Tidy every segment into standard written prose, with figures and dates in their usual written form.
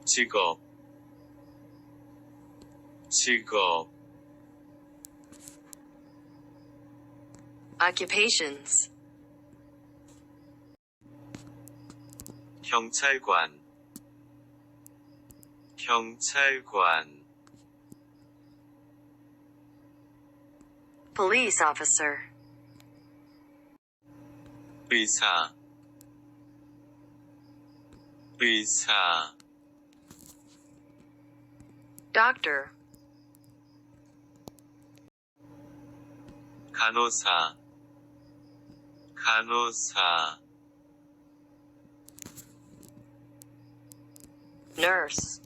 직업 직업 Occupations. 경찰관 경찰관 Police officer. 의사 의사 Doctor. 간호사 간호사 Nurse.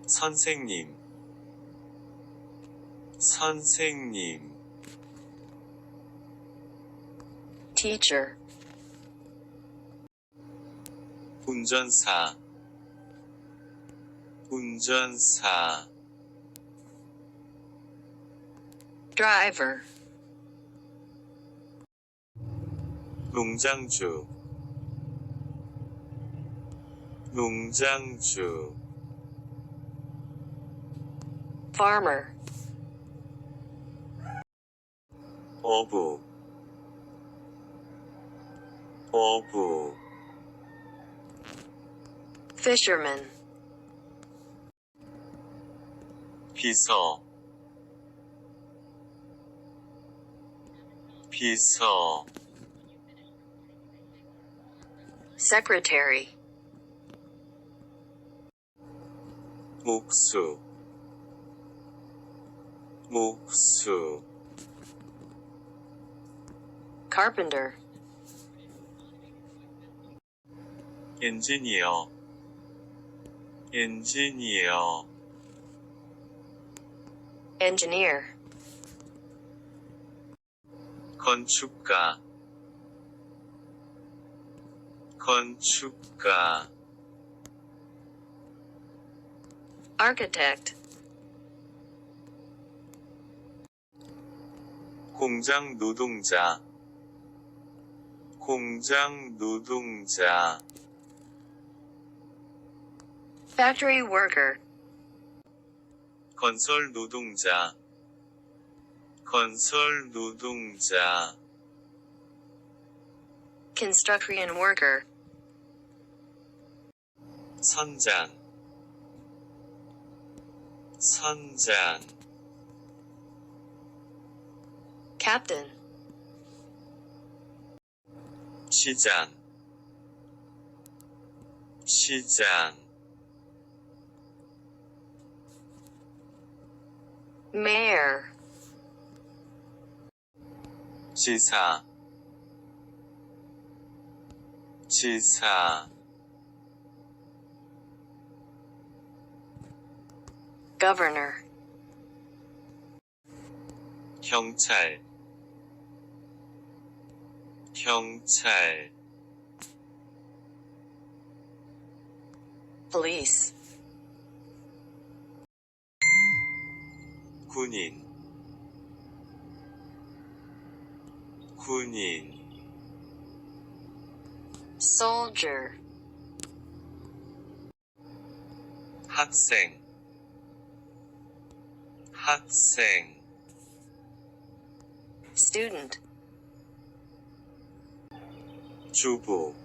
선생님 선생님 Teacher. 운전사 운전사 Driver. 농장주 농장주 Farmer. 어부 어부 Fisherman. 비서 비서 Secretary. 목수 목수 Carpenter. 엔지니어 엔지니어 Engineer. 건축가 건축가 Architect. 공장 노동자 공장 노동자 Factory worker. 건설 노동자 건설 노동자 Construction worker. 선장 선장 Captain. 시장 시장 Mayor. 지사 지사 Governor. 경찰 경찰 Police. 군인 군인 Soldier. 학생 학생 Student. 주부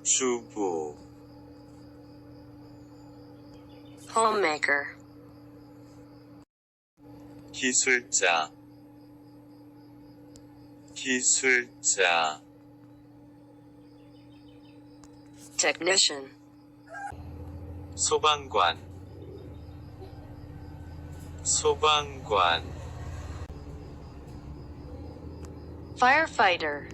주부 Homemaker. 기술자 기술자 Technician. 소방관 소방관 Firefighter.